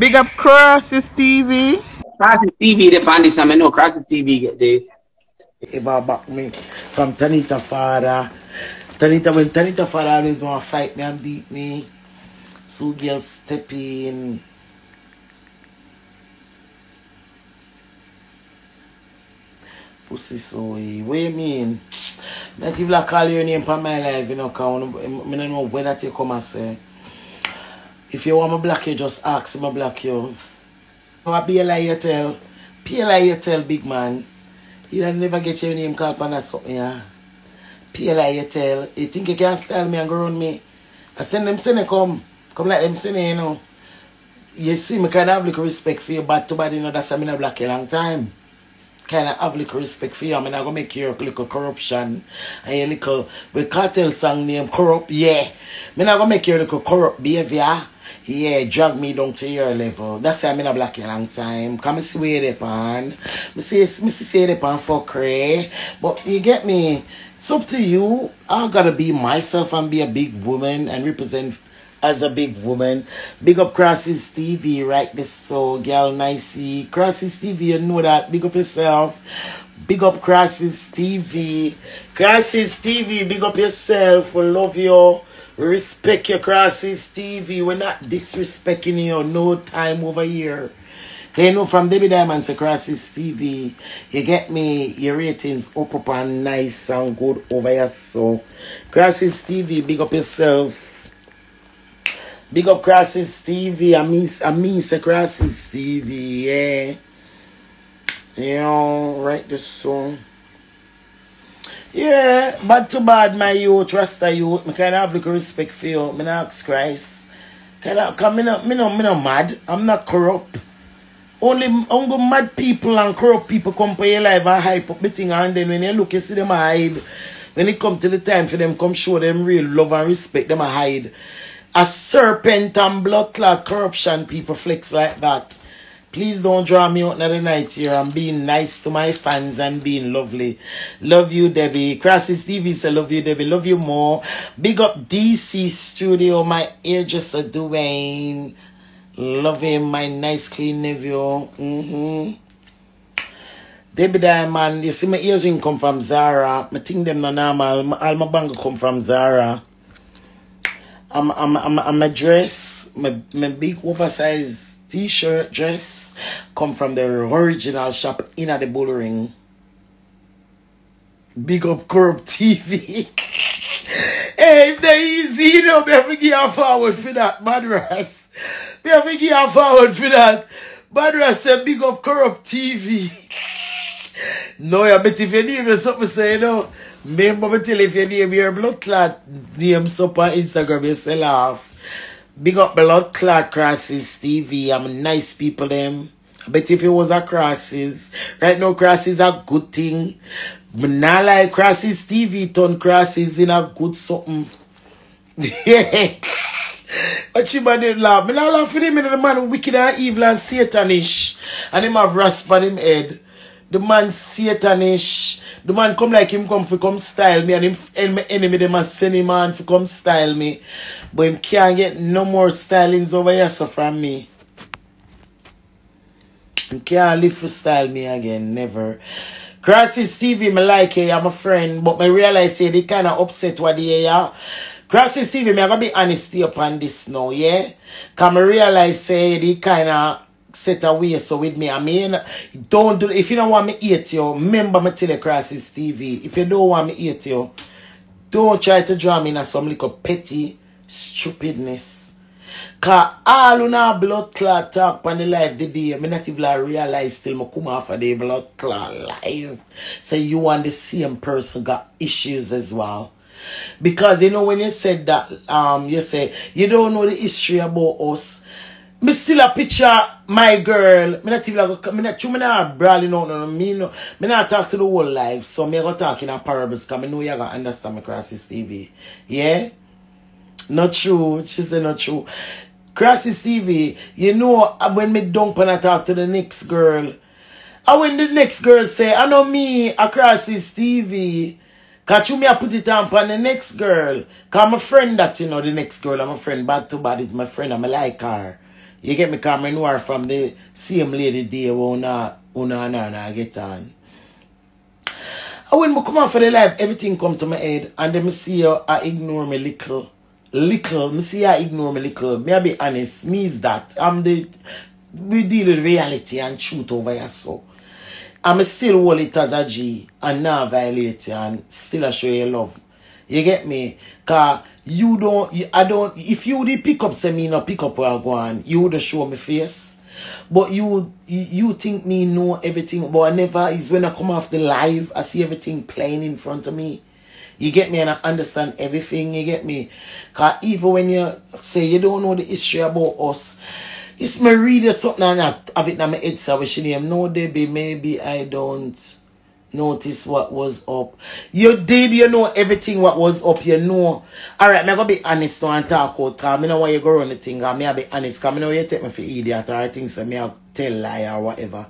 Big up Crosses TV. Crosses TV, the bandits, I know Crosses TV get this. Ever back me from Tanita father. Tanita, when Tanita father always want to fight me and beat me. So girls step in. Pussy so what you mean? Not even like call your name for my life, you know, because I don't know when that you come and say. If you want me block you, just ask me block you. I be a lie you tell. Be a lie you tell, big man. You don't never get your name called on that something, yeah. Be a lie you tell. You think you can style me and go around me? I send them send come. Come like them send you know. You see me kind of have little respect for you, bad to bad, you know, that's why I'm not block you a long time. Kind of have little respect for you. I'm not going to make you little corruption. And you little, with cartel song name, corrupt, yeah. I'm not going to make you little corrupt behavior. Yeah, drag me down to your level. That's why I'm not black a long time. Come and see where they pan. I say they pan for cray. But you get me? It's up to you. I gotta be myself and be a big woman and represent as a big woman. Big up Crosses TV, right? This so girl nicey. Crosses TV, you know that. Big up yourself. Big up Crosses TV. Crosses TV, big up yourself. We love you. We respect your Crosses TV. We're not disrespecting you no time over here. Cause you know from Debbie Diamond to Crosses TV, you get me, your ratings up and nice and good over here. So Crosses TV, big up yourself. Big up Crosses TV. I miss Crosses TV, yeah. You know, right this song. Yeah, bad to bad, my youth, Rasta youth. I kind of have little respect for you. I ask Christ. Cause me no mad. I'm not corrupt. Only mad people and corrupt people come for your life and hype up the thing, and then when you look, you see them hide. When it come to the time for them, come show them real love and respect, them hide. A serpent and blood clot corruption people flex like that. Please don't draw me out in the night here. I'm being nice to my fans and being lovely. Love you, Debbie. Crosses TV say love you, Debbie. Love you more. Big up DC Studio. My hairdresser, Dwayne. Love him. My nice, clean nephew. Debbie Diamond. You see my earring come from Zara. I think them not normal. All my bangle come from Zara. I'm a dress. My big oversized t-shirt dress come from the original shop in at the Bullring. Big up Corrupt TV. Hey, if they easy, you know, we have to give a forward for that, Badras. We have to give a forward for that. Badras said big up Corrupt TV. No, I bet if you name something say, you know, remember me tell if you name your blood clot name up on Instagram, you sell off. Big up blood clot Crosses TV. I'm nice people them. I bet if it was a Crosses. Right now Crosses a good thing. But not like Crosses TV turn Crosses in a good something. Yeah. But you man laugh. Me not laugh for him, the man wicked and evil and satanish. And him have rasp on him head. The man satanish. The man come like him come for come style me, and him enemy them a send him man for come style me. But him can't get no more stylings over here so from me. He can't live for style me again, never. Crosses TV, me like it, I'm a friend, but me realize say they kind of upset what they hear. Crosses TV, me I gotta be honest upon this now, yeah? Cause me realize say they kind of set away so with me. I mean, don't do, if you don't want me hate you, remember me tell you Crosses TV. If you don't want me hate you, don't try to draw me in some little petty stupidness. Cause all who na blood clot talk on the live the day, me not even realize till me come off of the blood clot live. So you and the same person got issues as well. Because you know when you said that, you say you don't know the history about us. Me still a picture my girl. Me not even like, me not brawling out no. Me not talk to the whole life. So me go talk in a parables because me know you gonna understand me Crosses TV. Yeah? Not true. She said not true. Crosses TV, you know when me dump and I talk to the next girl. And when the next girl say, I know me a Crosses TV. Cause you me I put it on the next girl. Cause I'm a friend that you know the next girl. I'm a friend. Bad to bad is my friend. I'm a like her. You get me? Because I know her from the same lady day where una get on. And when I come out for the life, everything come to my head. And then I see her, I ignore me little. Me see her ignore me little. Me I be honest. Me is that. We deal with reality and truth over here, so. I'm still hold it as a G and not violate you and still show you love. You get me? Cause you don't, if you did pick up say me no pick up where I go on, you would show me face. But you think me know everything, but I never, is when I come off the live, I see everything playing in front of me. You get me? And I understand everything, you get me? Cause even when you say you don't know the history about us, it's me read you something and I have it in my head, so she name. No, Debbie, maybe I don't notice what was up. You did, you know everything what was up, you know. Alright, I'm going to be honest now and talk out, because I know why you go around the thing, and I be honest, because I know you take me for idiot or things, so I tell lie or whatever.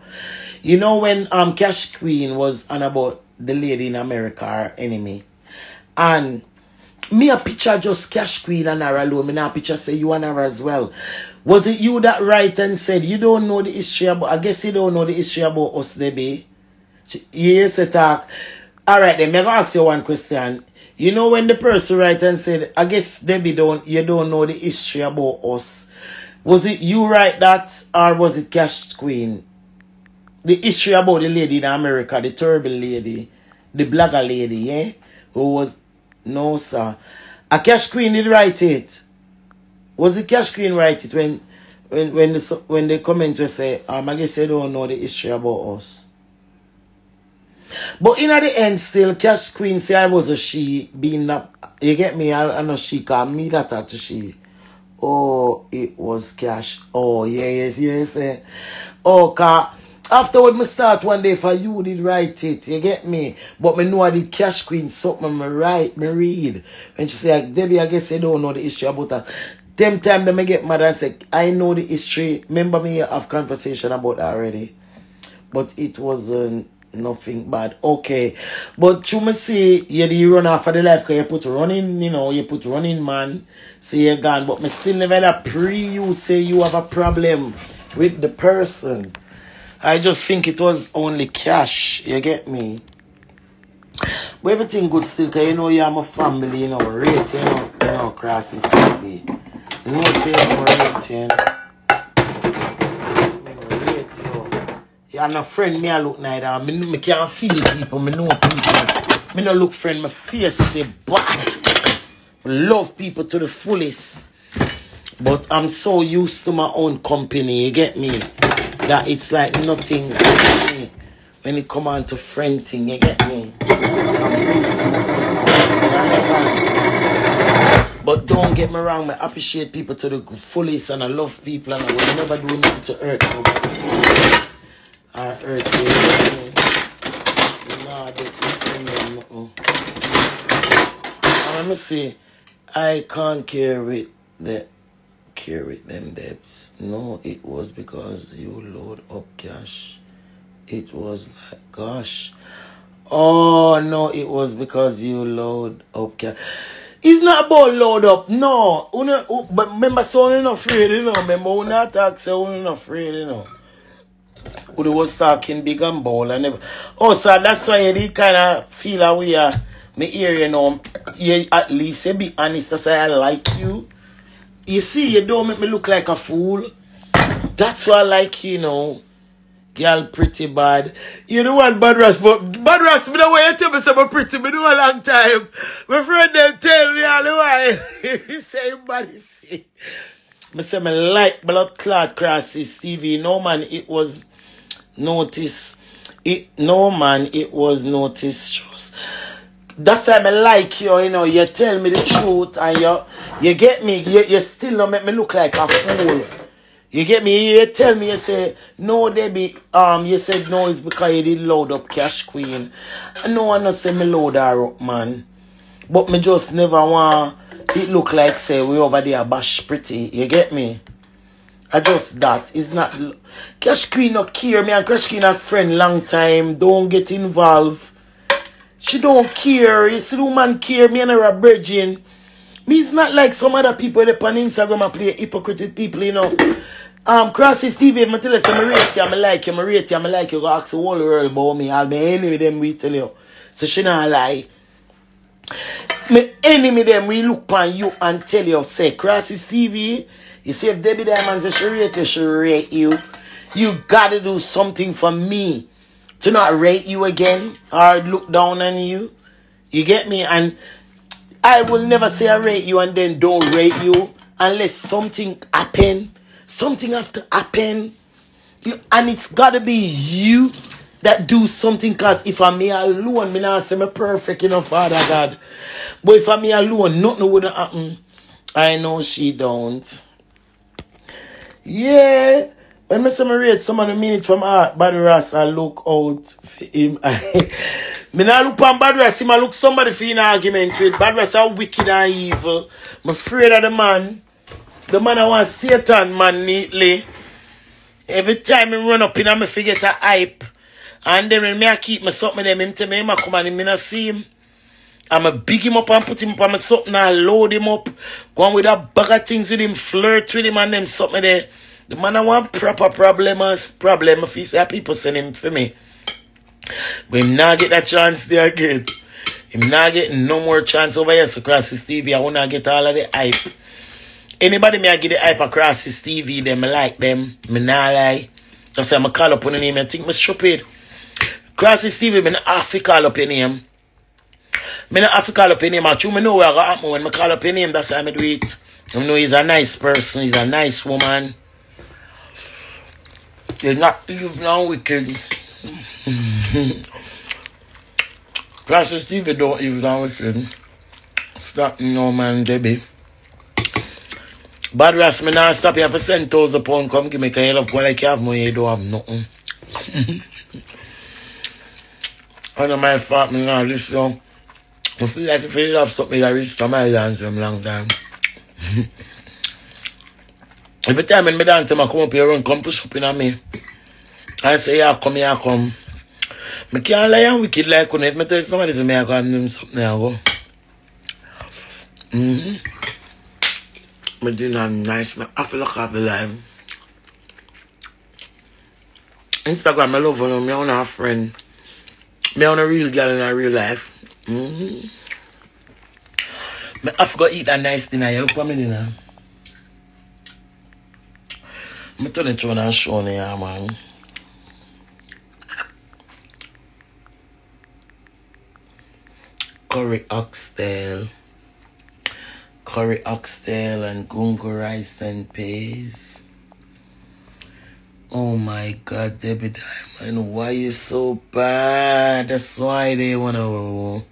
You know when Cash Queen was on about the lady in America, her enemy, and me a picture just Cash Queen and her alone, me not a picture say you and her as well. Was it you that right and said you don't know the history about, I guess you don't know the history about us, Debbie? Yes, talk. Alright then, I'm going to ask you one question. You know when the person right and said, I guess Debbie you don't know the history about us. Was it you right that, or was it Cash Queen? The history about the lady in America, the terrible lady, the blogger lady, yeah? Who was, no sir. A Cash Queen did write it. Was it Cash Queen write it when the comment was say, I guess they don't know the history about us. But in the end still, Cash Queen say I was a she being up. You get me? I know she called me that to she. Oh, it was Cash. Oh, yes. Oh, cause afterward me start one day for you did write it. You get me? But me know I did Cash Queen something me read. When she say, Debbie, I guess they don't know the history about that. Them time they may get mad and say, I know the history. Remember me have conversation about that already. But it wasn't nothing bad. Okay. But you must say, you run off of the life because you put running, you put running man. Say you're gone. But me still never that you say you have a problem with the person. I just think it was only Cash. You get me? But everything good still because you know you have a family, rate, crosses TV. You know, say I'm rating. You're not friend, me I look neither. Me can't feel people, me know people. Me no look friend, my face they bad. Love people to the fullest. But I'm so used to my own company, you get me? That it's like nothing when it come on to friend thing, you get me? I'm used to my own company, you understand? But don't get me wrong, I appreciate people to the fullest and I love people and I will never do nothing to hurt nobody. Or hurt you. Nah, I don't let me see. I can't care with them debts. No, it was because you load up cash. It was like, gosh. Oh, no, it was because you load up cash. It's not about load up, no. But remember, so you're not afraid, Remember, when I talk, so you're not afraid, Who was talking big and bold and never. Oh, so that's why you did kind of feel a way. Me hear you at least you be honest. That's why I like you. You see, you don't make me look like a fool. That's why I like you, Girl, pretty bad. You the one bad Ras, but bad Ras, me don't want you tell me so pretty. Me do a long time. My friend them tell me all the while. He say bad, he say. Me say me like blood clot crosses TV. No man, it was notice. It was notice. Just. That's why I like you, you tell me the truth and you get me, you still don't make me look like a fool. You get me? You tell me, you say, no, Debbie, you said no, it's because you did load up Cash Queen. No one not say me load her up, man. But me just never want it look like, say, we over there bash pretty. You get me? I just that. It's not, Cash Queen not care. Me and Cash Queen are friend long time. Don't get involved. She don't care. You see the woman care. Me and her are bridging. Me is not like some other people on Instagram and play hypocrite people, Crosses TV, I tell you, I rate you, I like you, I rate you, I like you, go ask the whole world about me. I'll be enemy them, we tell you. So she not lie. My enemy them, we look on you and tell you, say, Crosses TV, you see if Debbie Diamond says she rate you. You gotta do something for me to not rate you again or look down on you. You get me? And I will never say I rate you and then don't rate you unless something happen. Something have to happen. And it's got to be you that do something. Because if I'm me alone, me not say me perfect, you know, Father God. But if I'm me alone, nothing would happen. I know she don't. Yeah. When I say me rate some of the minutes from Art, Bad Ras, I look out for him. Me not look on Bad Ras, I look somebody for an argument with. Bad Ras are wicked and evil. I'm afraid of the man. The man I want Satan man neatly. Every time I run up in I forget a hype. And then when I keep my something them, him tell me I come and him not see him. I'ma big him up and put him up on my something and load him up. Go on with a bag of things with him, flirt with him and them something there. The man I want proper problem if he say people send him for me. But him not get that chance there again. Him not get no more chance over here so Crosses TV. I wanna get all of the hype. Anybody may I get the hype across his TV, them I like them. Me not lie. Just say I call up on the name. I think I'm stupid. Cross his TV, I not have to call up your name. I not have to call up your name. I know where I got happen when I call up your name. That's how I do it. I know he's a nice person. He's a nice woman. He's not evil and wicked. Cross his TV don't evil and wicked. Stop no man, Debbie. Bad Ras, me not stop you for send £1,000 come give me because you love go like you have money, you don't have nothing. I know my fault, me not listen. I feel like if you have something that reach to my dance for a long time. Every time when I dance, I come up here and come push up in me. I say, yeah, come here, come. I can't lie and wicked like on it. I tell somebody to me, I can do something, I go. My dinner nice. I feel like I have the live. Instagram, I love her. I want a friend. I want a real girl in a real life. I have to eat a nice dinner. You look at me dinner. I'm turning to and show me, man. Curry oxtail. Curry oxtail and gungo rice and peas. Oh my God, Debbie Diamond, why you so bad? That's why they wanna.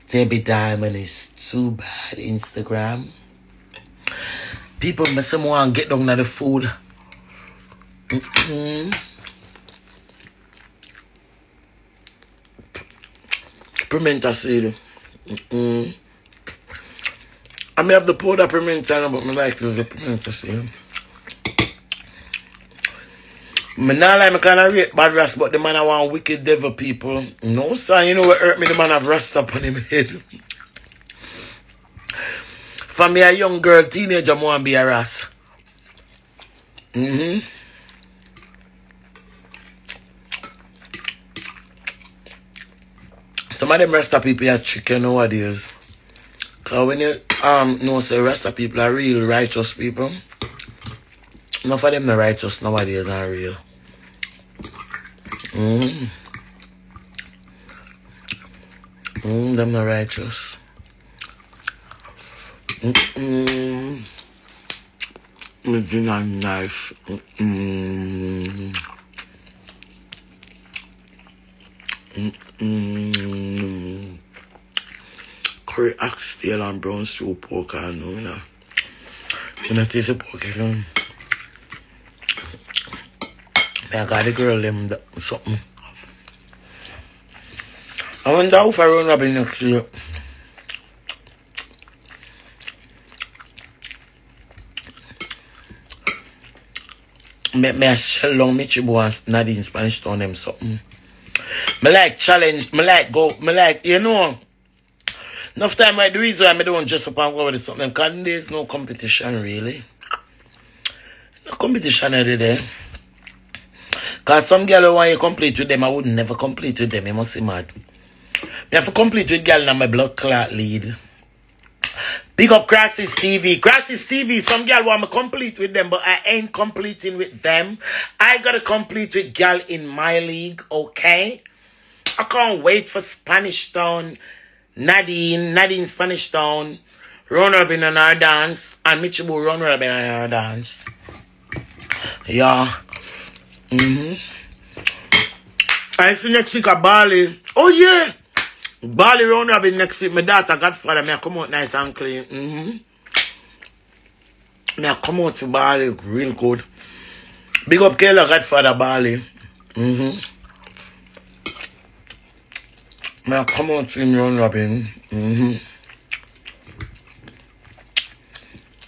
Debbie Diamond is too bad. Instagram. People must want to get down to the food. Pimenta seed. I may have the powder pimenta, but I like the pimenta seed. I not like me kind of rate Bad Ras, but the man I want wicked devil people. No, son, you know what hurt me? The man have rasta up on him head. For me, a young girl, teenager, I want to be a ras. Some of them rasta people are chicken nowadays. Because when you know say rasta people are real righteous people, enough of them the righteous nowadays are real. Them the righteous. It's not nice. Curry oxtail and brown stew pork, I know, you know. When I taste the pork, I got the girl them something. I wonder if I run up in next year. Me a shell long Mitchie boy and Nadine Spanish Town them something. Me like challenge, me like, you know. Enough time right, the reason why I don't dress up and go with something, because there's no competition really. No competition every day. Because some girl want you complete with them, I would never complete with them. You must see mad. Me have to complete with girl and my blood clot lead. Big up Crisis TV. Crisis TV, some girl want me complete with them, but I ain't completing with them. I gotta complete with girl in my league, okay? I can't wait for Spanish Town. Nadine Spanish Town. Run Robin on our dance. And Michibu Run Robin on our dance. Yeah. I see next week at Bali. Oh yeah. Bali Run Robin next week. My daughter Godfather. Me I come out nice and clean. Me I come out to Bali real good. Big up Kayla Godfather Bali. Me I come out to him Run Robin.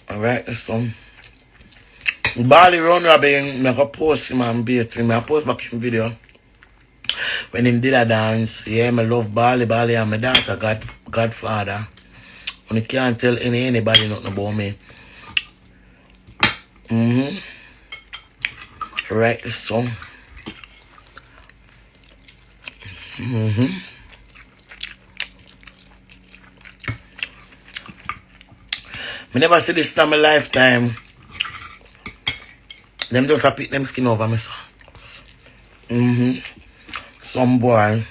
Alright, so Bali Run Robin, I post him and bait him. I post back in video when him did a dance. Yeah, I love Bali and my daughter Godfather. And you can't tell anybody nothing about me. Right, so I never see this in my lifetime. Them just a pick them skin over me, so. Some boy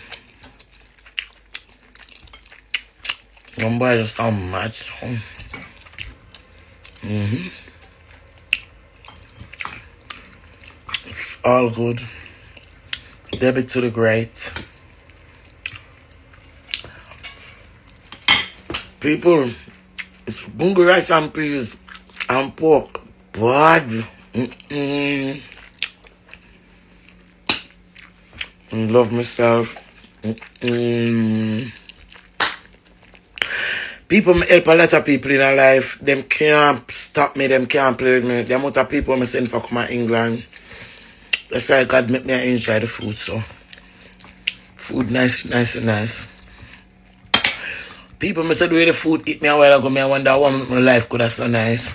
just a match, so. It's all good. Debit to the great. People, it's bungo rice and peas and pork. Bad. Love myself. People help a lot of people in our life. Them can't stop me. Them can't play with me. The amount of people I send for come to England. That's why God make me enjoy the food. So food nice. People me say the way the food eat me a while ago, me I wonder why my life could have so nice.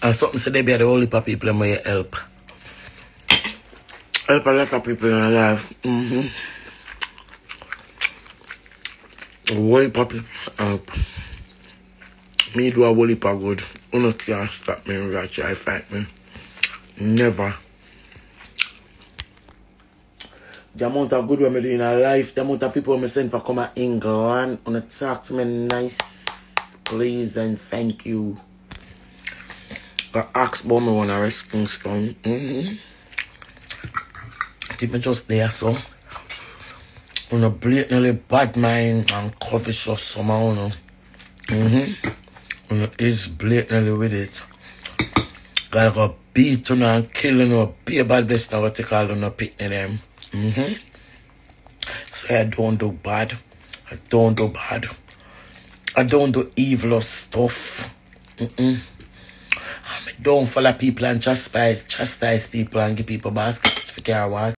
And something say they be the only people that may help. Help a lot of people in their life. The whole heap of people help. Me do a whole heap of good. You can't stop me and try to fight me. Never. The amount of good we do in our life, the amount of people we send for come to England, wanna talk to me nice, please and thank you. I ask about me when I rest Kingston. I think me just there, so. On a blatantly bad mind and covetous somehow, is blatantly with it. Gotta go beat you and kill you, be a bad blessing, I take all you pick them. So I don't do bad. I don't do evil stuff. I don't follow people and chastise people and give people baskets for care what.